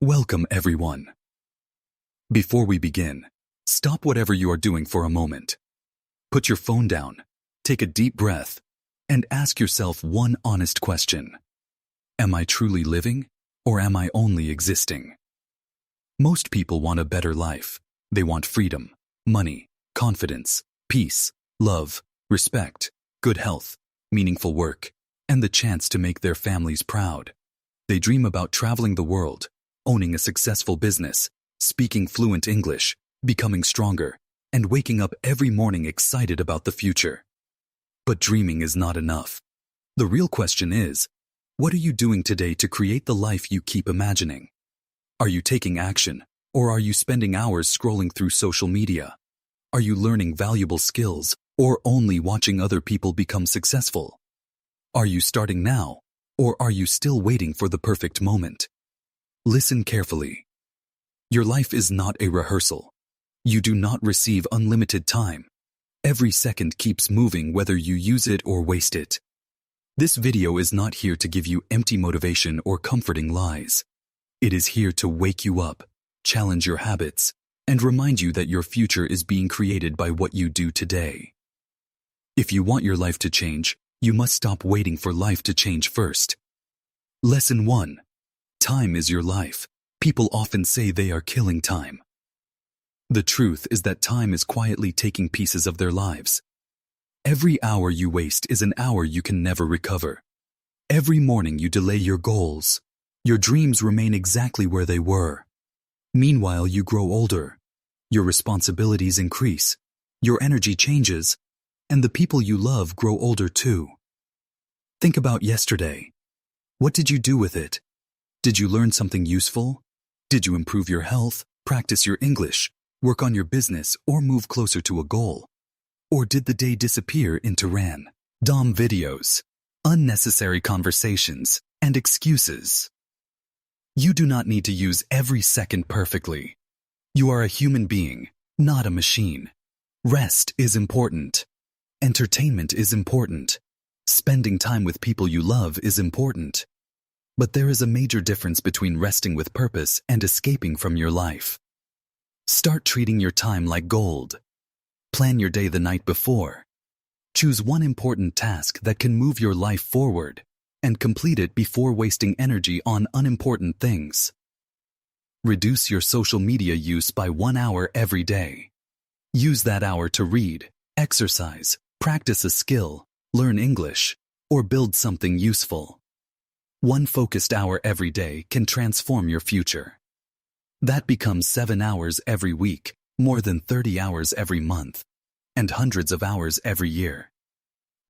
Welcome, everyone. Before we begin, stop whatever you are doing for a moment. Put your phone down, take a deep breath, and ask yourself one honest question. Am I truly living, or am I only existing? Most people want a better life. They want freedom, money, confidence, peace, love, respect, good health, meaningful work, and the chance to make their families proud. They dream about traveling the world, owning a successful business, speaking fluent English, becoming stronger, and waking up every morning excited about the future. But dreaming is not enough. The real question is, what are you doing today to create the life you keep imagining? Are you taking action, or are you spending hours scrolling through social media? Are you learning valuable skills, or only watching other people become successful? Are you starting now, or are you still waiting for the perfect moment? Listen carefully. Your life is not a rehearsal. You do not receive unlimited time. Every second keeps moving whether you use it or waste it. This video is not here to give you empty motivation or comforting lies. It is here to wake you up, challenge your habits, and remind you that your future is being created by what you do today. If you want your life to change, you must stop waiting for life to change first. Lesson 1. Time is your life. People often say they are killing time. The truth is that time is quietly taking pieces of their lives. Every hour you waste is an hour you can never recover. Every morning you delay your goals. Your dreams remain exactly where they were. Meanwhile, you grow older. Your responsibilities increase. Your energy changes. And the people you love grow older too. Think about yesterday. What did you do with it? Did you learn something useful? Did you improve your health, practice your English, work on your business, or move closer to a goal? Or did the day disappear into random videos, unnecessary conversations, and excuses? You do not need to use every second perfectly. You are a human being, not a machine. Rest is important. Entertainment is important. Spending time with people you love is important. But there is a major difference between resting with purpose and escaping from your life. Start treating your time like gold. Plan your day the night before. Choose one important task that can move your life forward and complete it before wasting energy on unimportant things. Reduce your social media use by 1 hour every day. Use that hour to read, exercise, practice a skill, learn English, or build something useful. One focused hour every day can transform your future. That becomes 7 hours every week, more than 30 hours every month, and hundreds of hours every year.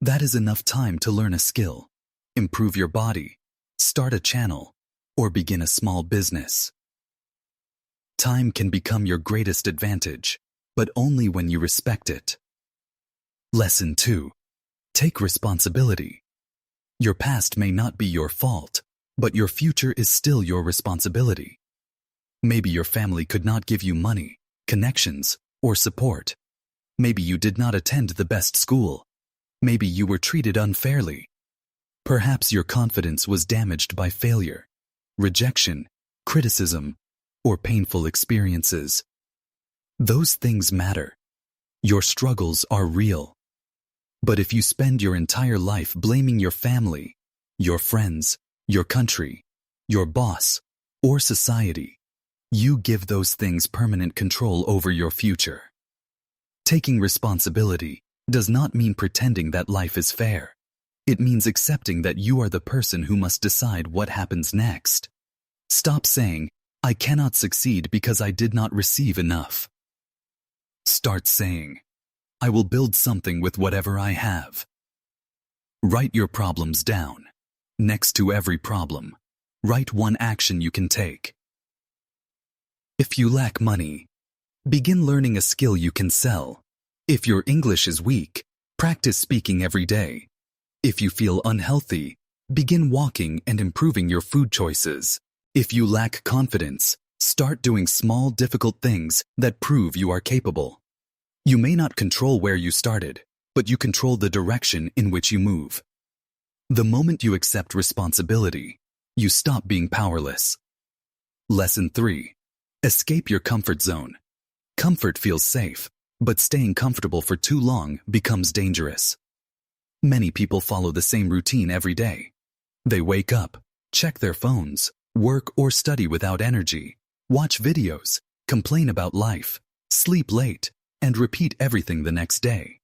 That is enough time to learn a skill, improve your body, start a channel, or begin a small business. Time can become your greatest advantage, but only when you respect it. Lesson 2. Take responsibility. Your past may not be your fault, but your future is still your responsibility. Maybe your family could not give you money, connections, or support. Maybe you did not attend the best school. Maybe you were treated unfairly. Perhaps your confidence was damaged by failure, rejection, criticism, or painful experiences. Those things matter. Your struggles are real. But if you spend your entire life blaming your family, your friends, your country, your boss, or society, you give those things permanent control over your future. Taking responsibility does not mean pretending that life is fair. It means accepting that you are the person who must decide what happens next. Stop saying, "I cannot succeed because I did not receive enough." Start saying, "I will build something with whatever I have." Write your problems down. Next to every problem, write one action you can take. If you lack money, begin learning a skill you can sell. If your English is weak, practice speaking every day. If you feel unhealthy, begin walking and improving your food choices. If you lack confidence, start doing small, difficult things that prove you are capable. You may not control where you started, but you control the direction in which you move. The moment you accept responsibility, you stop being powerless. Lesson 3. Escape your comfort zone. Comfort feels safe, but staying comfortable for too long becomes dangerous. Many people follow the same routine every day. They wake up, check their phones, work or study without energy, watch videos, complain about life, sleep late, and repeat everything the next day.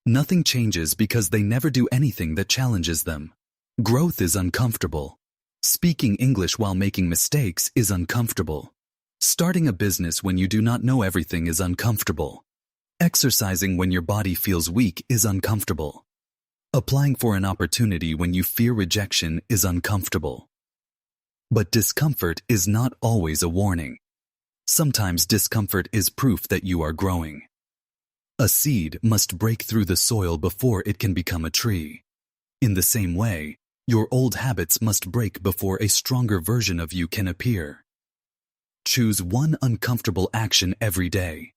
Nothing changes because they never do anything that challenges them. Growth is uncomfortable. Speaking English while making mistakes is uncomfortable. Starting a business when you do not know everything is uncomfortable. Exercising when your body feels weak is uncomfortable. Applying for an opportunity when you fear rejection is uncomfortable. But discomfort is not always a warning. Sometimes discomfort is proof that you are growing. A seed must break through the soil before it can become a tree. In the same way, your old habits must break before a stronger version of you can appear. Choose one uncomfortable action every day.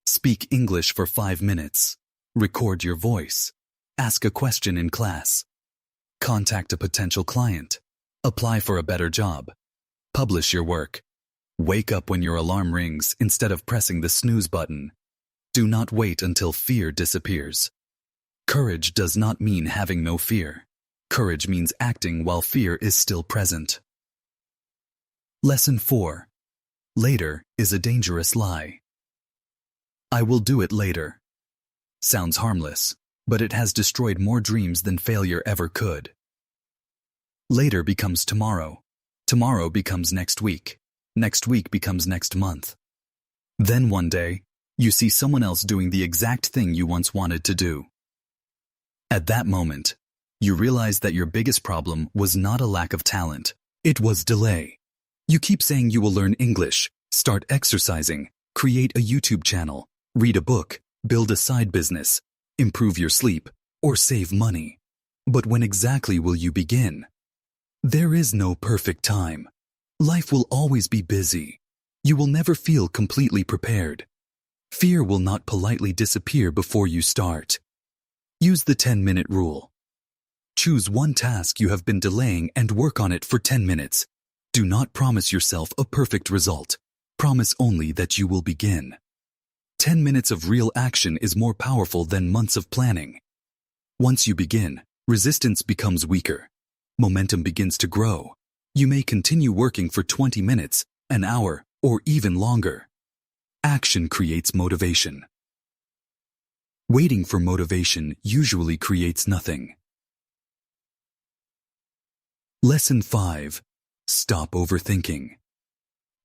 Speak English for 5 minutes. Record your voice. Ask a question in class. Contact a potential client. Apply for a better job. Publish your work. Wake up when your alarm rings instead of pressing the snooze button. Do not wait until fear disappears. Courage does not mean having no fear. Courage means acting while fear is still present. Lesson 4. Later is a dangerous lie. I will do it later. Sounds harmless, but it has destroyed more dreams than failure ever could. Later becomes tomorrow. Tomorrow becomes next week. Next week becomes next month. Then one day, you see someone else doing the exact thing you once wanted to do. At that moment, you realize that your biggest problem was not a lack of talent. It was delay. You keep saying you will learn English, start exercising, create a YouTube channel, read a book, build a side business, improve your sleep, or save money. But when exactly will you begin? There is no perfect time. Life will always be busy. You will never feel completely prepared. Fear will not politely disappear before you start. Use the 10-minute rule. Choose one task you have been delaying and work on it for 10 minutes. Do not promise yourself a perfect result. Promise only that you will begin. 10 minutes of real action is more powerful than months of planning. Once you begin, resistance becomes weaker. Momentum begins to grow. You may continue working for 20 minutes, an hour, or even longer. Action creates motivation. Waiting for motivation usually creates nothing. Lesson 5. Stop overthinking.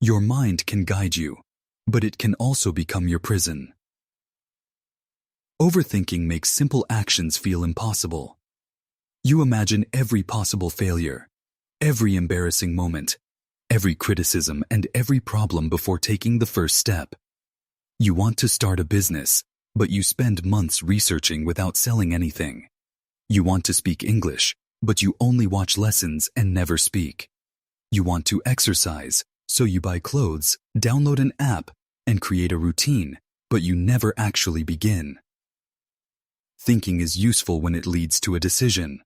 Your mind can guide you, but it can also become your prison. Overthinking makes simple actions feel impossible. You imagine every possible failure, every embarrassing moment, every criticism, and every problem before taking the first step. You want to start a business, but you spend months researching without selling anything. You want to speak English, but you only watch lessons and never speak. You want to exercise, so you buy clothes, download an app, and create a routine, but you never actually begin. Thinking is useful when it leads to a decision.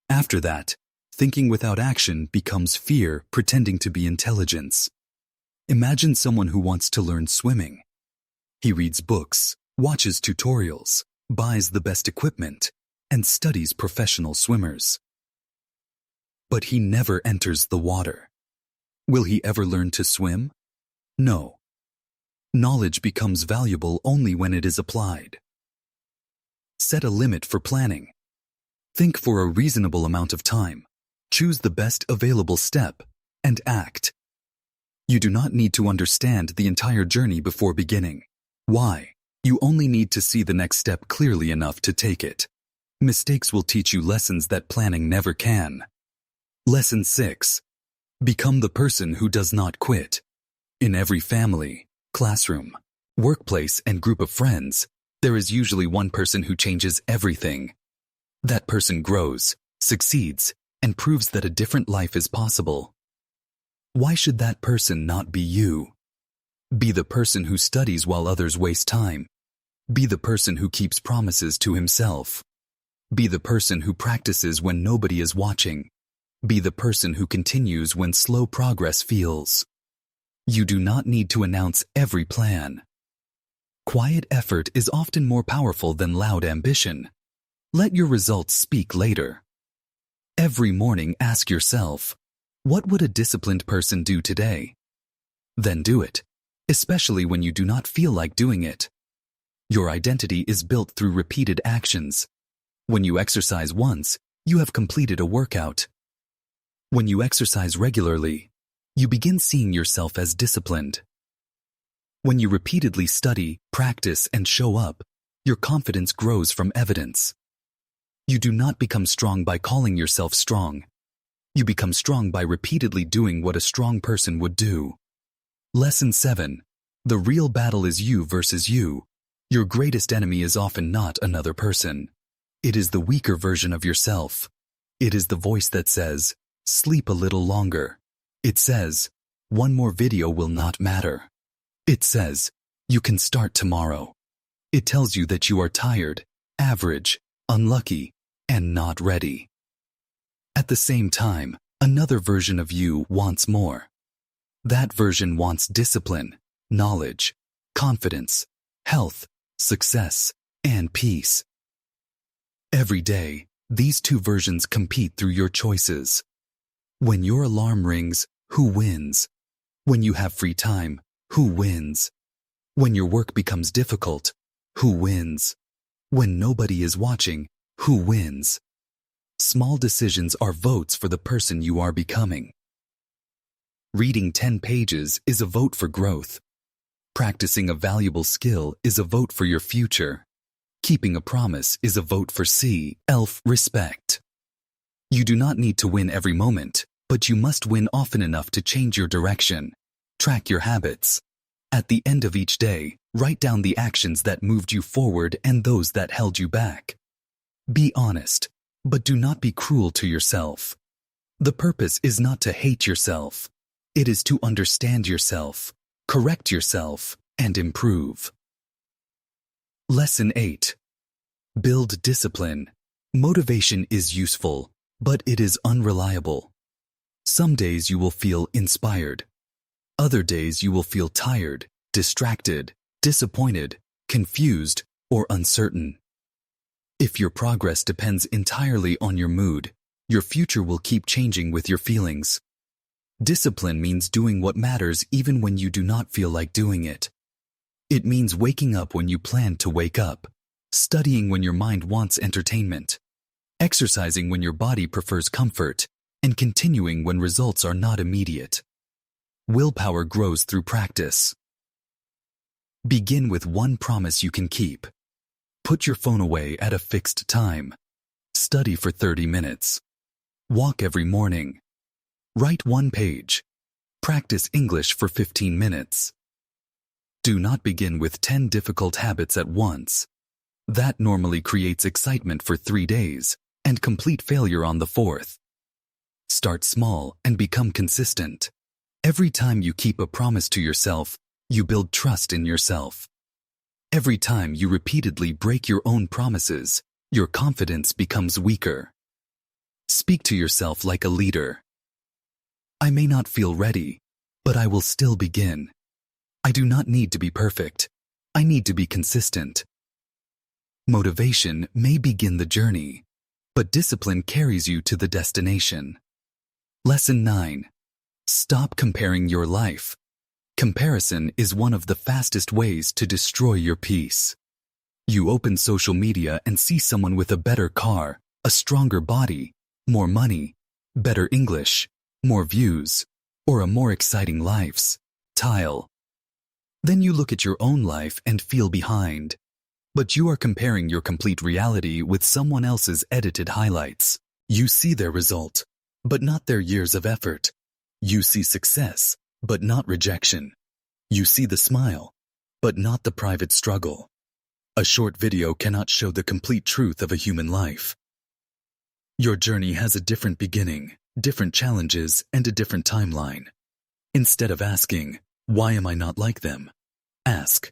After that, thinking without action becomes fear pretending to be intelligence. Imagine someone who wants to learn swimming. He reads books, watches tutorials, buys the best equipment, and studies professional swimmers. But he never enters the water. Will he ever learn to swim? No. Knowledge becomes valuable only when it is applied. Set a limit for planning. Think for a reasonable amount of time. Choose the best available step and act. You do not need to understand the entire journey before beginning. Why? You only need to see the next step clearly enough to take it. Mistakes will teach you lessons that planning never can. Lesson 6. Become the person who does not quit. In every family, classroom, workplace, and group of friends, there is usually one person who changes everything. That person grows, succeeds, and proves that a different life is possible. Why should that person not be you? Be the person who studies while others waste time. Be the person who keeps promises to himself. Be the person who practices when nobody is watching. Be the person who continues when slow progress feels. You do not need to announce every plan. Quiet effort is often more powerful than loud ambition. Let your results speak later. Every morning ask yourself, what would a disciplined person do today? Then do it, especially when you do not feel like doing it. Your identity is built through repeated actions. When you exercise once, you have completed a workout. When you exercise regularly, you begin seeing yourself as disciplined. When you repeatedly study, practice, and show up, your confidence grows from evidence. You do not become strong by calling yourself strong. You become strong by repeatedly doing what a strong person would do. Lesson 7. The real battle is you versus you. Your greatest enemy is often not another person. It is the weaker version of yourself. It is the voice that says, sleep a little longer. It says, one more video will not matter. It says, you can start tomorrow. It tells you that you are tired, average, unlucky, and not ready. At the same time, another version of you wants more. That version wants discipline, knowledge, confidence, health, success, and peace. Every day, these two versions compete through your choices. When your alarm rings, who wins? When you have free time, who wins? When your work becomes difficult, who wins? When nobody is watching, who wins? Small decisions are votes for the person you are becoming. Reading 10 pages is a vote for growth. Practicing a valuable skill is a vote for your future. Keeping a promise is a vote for self-respect. You do not need to win every moment, but you must win often enough to change your direction. Track your habits. At the end of each day, write down the actions that moved you forward and those that held you back. Be honest, but do not be cruel to yourself. The purpose is not to hate yourself. It is to understand yourself, correct yourself, and improve. Lesson 8. Build discipline. Motivation is useful, but it is unreliable. Some days you will feel inspired. Other days you will feel tired, distracted, disappointed, confused, or uncertain. If your progress depends entirely on your mood, your future will keep changing with your feelings. Discipline means doing what matters even when you do not feel like doing it. It means waking up when you plan to wake up, studying when your mind wants entertainment, exercising when your body prefers comfort, and continuing when results are not immediate. Willpower grows through practice. Begin with one promise you can keep. Put your phone away at a fixed time. Study for 30 minutes. Walk every morning. Write 1 page. Practice English for 15 minutes. Do not begin with 10 difficult habits at once. That normally creates excitement for 3 days and complete failure on the 4th. Start small and become consistent. Every time you keep a promise to yourself, you build trust in yourself. Every time you repeatedly break your own promises, your confidence becomes weaker. Speak to yourself like a leader. I may not feel ready, but I will still begin. I do not need to be perfect. I need to be consistent. Motivation may begin the journey, but discipline carries you to the destination. Lesson 9. Stop comparing your life. Comparison is one of the fastest ways to destroy your peace. You open social media and see someone with a better car, a stronger body, more money, better English, more views, or a more exciting lifestyle. Then you look at your own life and feel behind. But you are comparing your complete reality with someone else's edited highlights. You see their result, but not their years of effort. You see success, but not rejection. You see the smile, but not the private struggle. A short video cannot show the complete truth of a human life. Your journey has a different beginning, different challenges, and a different timeline. Instead of asking, why am I not like them? Ask,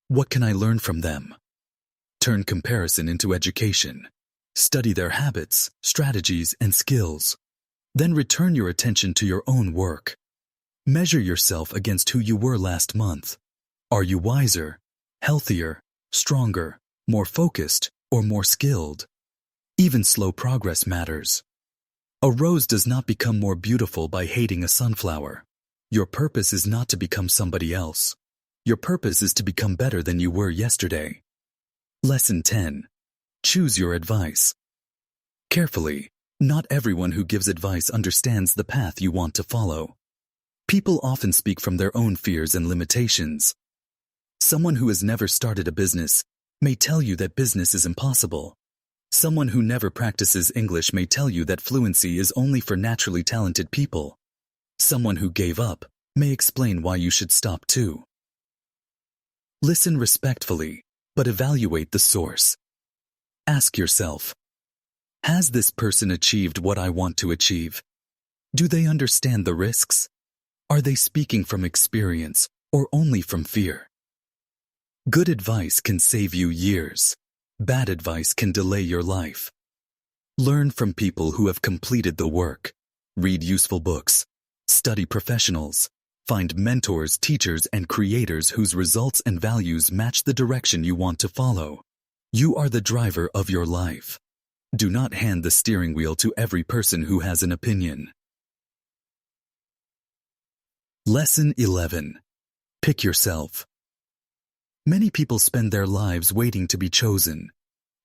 what can I learn from them? Turn comparison into education. Study their habits, strategies, and skills. Then return your attention to your own work. Measure yourself against who you were last month. Are you wiser, healthier, stronger, more focused, or more skilled? Even slow progress matters. A rose does not become more beautiful by hating a sunflower. Your purpose is not to become somebody else. Your purpose is to become better than you were yesterday. Lesson 10. Choose your advice. Carefully, not everyone who gives advice understands the path you want to follow. People often speak from their own fears and limitations. Someone who has never started a business may tell you that business is impossible. Someone who never practices English may tell you that fluency is only for naturally talented people. Someone who gave up may explain why you should stop too. Listen respectfully, but evaluate the source. Ask yourself, has this person achieved what I want to achieve? Do they understand the risks? Are they speaking from experience or only from fear? Good advice can save you years. Bad advice can delay your life. Learn from people who have completed the work. Read useful books. Study professionals. Find mentors, teachers, and creators whose results and values match the direction you want to follow. You are the driver of your life. Do not hand the steering wheel to every person who has an opinion. Lesson 11. Pick yourself. Many people spend their lives waiting to be chosen.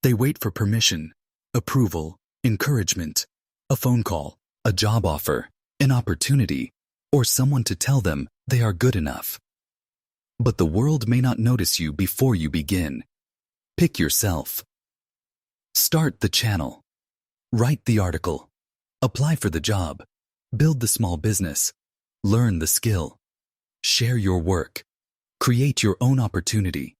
They wait for permission, approval, encouragement, a phone call, a job offer, an opportunity, or someone to tell them they are good enough. But the world may not notice you before you begin. Pick yourself. Start the channel. Write the article. Apply for the job. Build the small business. Learn the skill. Share your work. Create your own opportunity.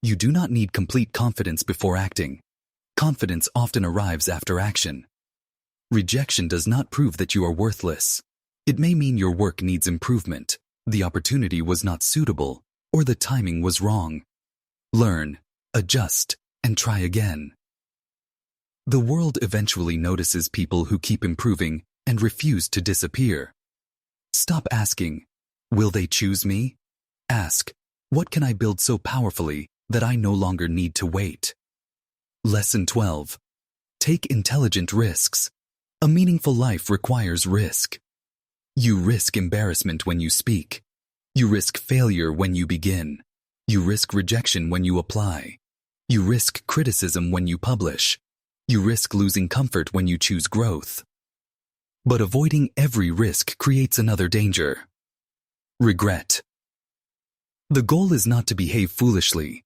You do not need complete confidence before acting. Confidence often arrives after action. Rejection does not prove that you are worthless. It may mean your work needs improvement, the opportunity was not suitable, or the timing was wrong. Learn, adjust, and try again. The world eventually notices people who keep improving and refuse to disappear. Stop asking, will they choose me? Ask, what can I build so powerfully that I no longer need to wait? Lesson 12. Take intelligent risks. A meaningful life requires risk. You risk embarrassment when you speak. You risk failure when you begin. You risk rejection when you apply. You risk criticism when you publish. You risk losing comfort when you choose growth. But avoiding every risk creates another danger. Regret. The goal is not to behave foolishly.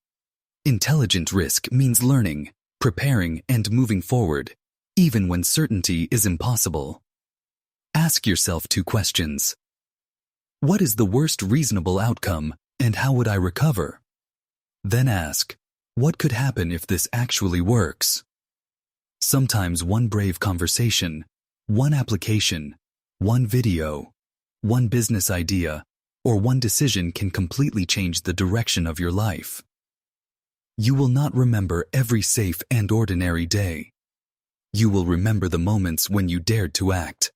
Intelligent risk means learning, preparing, and moving forward, even when certainty is impossible. Ask yourself 2 questions. What is the worst reasonable outcome, and how would I recover? Then ask, what could happen if this actually works? Sometimes one brave conversation, one application, one video, one business idea, or one decision can completely change the direction of your life. You will not remember every safe and ordinary day. You will remember the moments when you dared to act.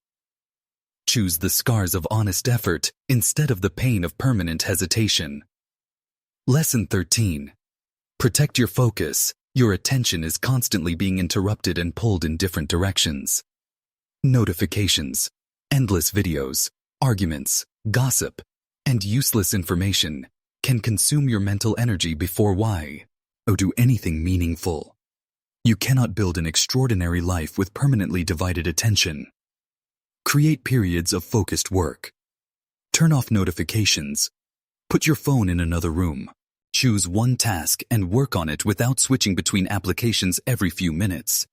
Choose the scars of honest effort instead of the pain of permanent hesitation. Lesson 13. Protect your focus. Your attention is constantly being interrupted and pulled in different directions. Notifications, endless videos, arguments, gossip, and useless information can consume your mental energy before why, or do anything meaningful. You cannot build an extraordinary life with permanently divided attention. Create periods of focused work. Turn off notifications. Put your phone in another room. Choose one task and work on it without switching between applications every few minutes.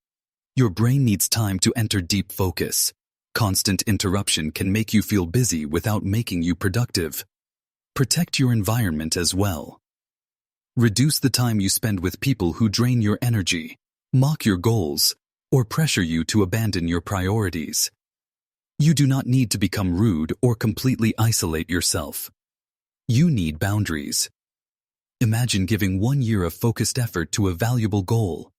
Your brain needs time to enter deep focus. Constant interruption can make you feel busy without making you productive. Protect your environment as well. Reduce the time you spend with people who drain your energy, mock your goals, or pressure you to abandon your priorities. You do not need to become rude or completely isolate yourself. You need boundaries. Imagine giving 1 year of focused effort to a valuable goal.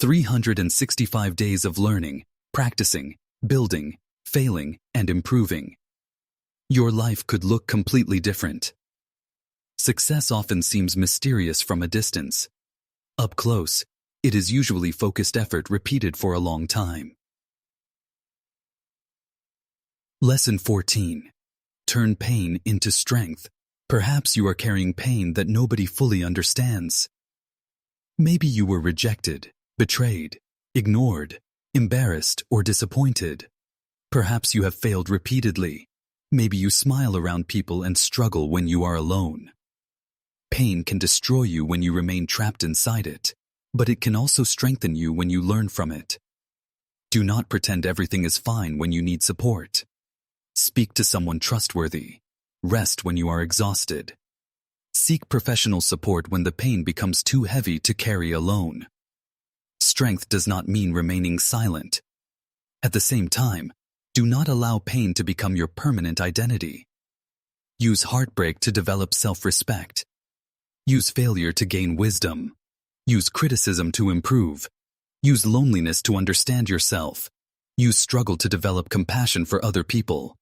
365 days of learning, practicing, building, failing, and improving. Your life could look completely different. Success often seems mysterious from a distance. Up close, it is usually focused effort repeated for a long time. Lesson 14. Turn pain into strength. Perhaps you are carrying pain that nobody fully understands. Maybe you were rejected, betrayed, ignored, embarrassed, or disappointed. Perhaps you have failed repeatedly. Maybe you smile around people and struggle when you are alone. Pain can destroy you when you remain trapped inside it, but it can also strengthen you when you learn from it. Do not pretend everything is fine when you need support. Speak to someone trustworthy. Rest when you are exhausted. Seek professional support when the pain becomes too heavy to carry alone. Strength does not mean remaining silent. At the same time, do not allow pain to become your permanent identity. Use heartbreak to develop self-respect. Use failure to gain wisdom. Use criticism to improve. Use loneliness to understand yourself. Use struggle to develop compassion for other people.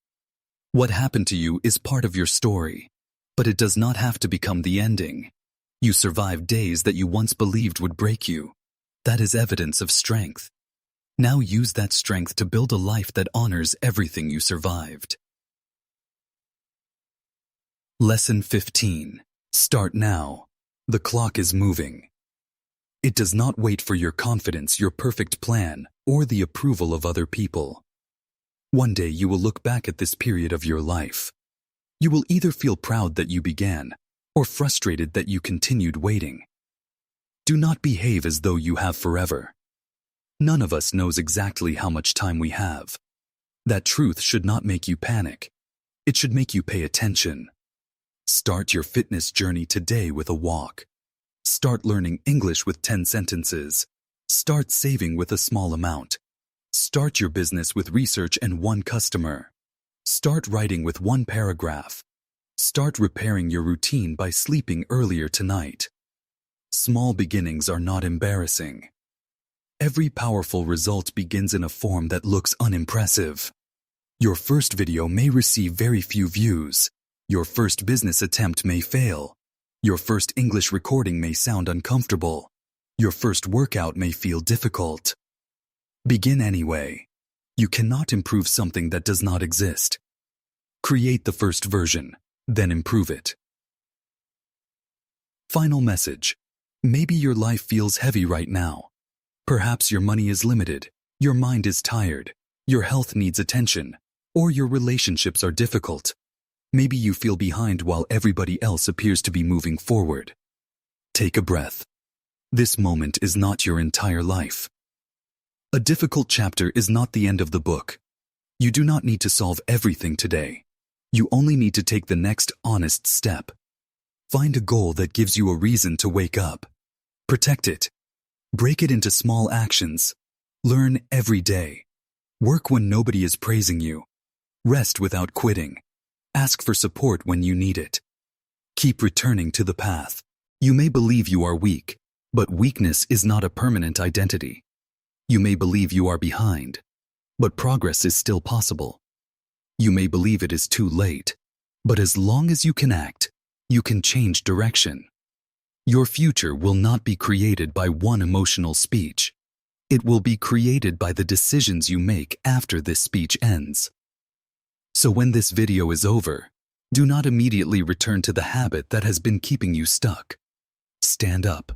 What happened to you is part of your story, but it does not have to become the ending. You survived days that you once believed would break you. That is evidence of strength. Now use that strength to build a life that honors everything you survived. Lesson 15. Start now. The clock is moving. It does not wait for your confidence, your perfect plan, or the approval of other people. One day you will look back at this period of your life. You will either feel proud that you began, or frustrated that you continued waiting. Do not behave as though you have forever. None of us knows exactly how much time we have. That truth should not make you panic. It should make you pay attention. Start your fitness journey today with a walk. Start learning English with 10 sentences. Start saving with a small amount. Start your business with research and 1 customer. Start writing with 1 paragraph. Start repairing your routine by sleeping earlier tonight. Small beginnings are not embarrassing. Every powerful result begins in a form that looks unimpressive. Your first video may receive very few views. Your first business attempt may fail. Your first English recording may sound uncomfortable. Your first workout may feel difficult. Begin anyway. You cannot improve something that does not exist. Create the first version, then improve it. Final message. Maybe your life feels heavy right now. Perhaps your money is limited, your mind is tired, your health needs attention, or your relationships are difficult. Maybe you feel behind while everybody else appears to be moving forward. Take a breath. This moment is not your entire life. A difficult chapter is not the end of the book. You do not need to solve everything today. You only need to take the next honest step. Find a goal that gives you a reason to wake up. Protect it. Break it into small actions. Learn every day. Work when nobody is praising you. Rest without quitting. Ask for support when you need it. Keep returning to the path. You may believe you are weak, but weakness is not a permanent identity. You may believe you are behind, but progress is still possible. You may believe it is too late, but as long as you can act, you can change direction. Your future will not be created by one emotional speech. It will be created by the decisions you make after this speech ends. So when this video is over, do not immediately return to the habit that has been keeping you stuck. Stand up.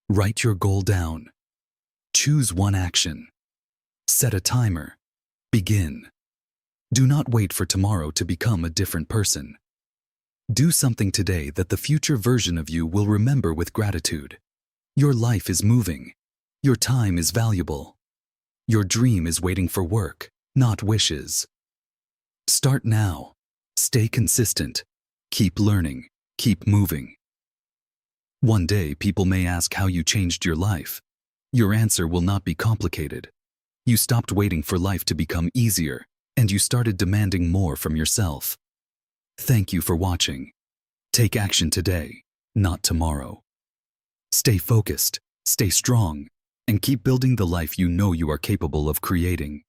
Write your goal down. Choose one action. Set a timer. Begin. Do not wait for tomorrow to become a different person. Do something today that the future version of you will remember with gratitude. Your life is moving. Your time is valuable. Your dream is waiting for work, not wishes. Start now. Stay consistent. Keep learning. Keep moving. One day, people may ask how you changed your life. Your answer will not be complicated. You stopped waiting for life to become easier, and you started demanding more from yourself. Thank you for watching. Take action today, not tomorrow. Stay focused, stay strong, and keep building the life you know you are capable of creating.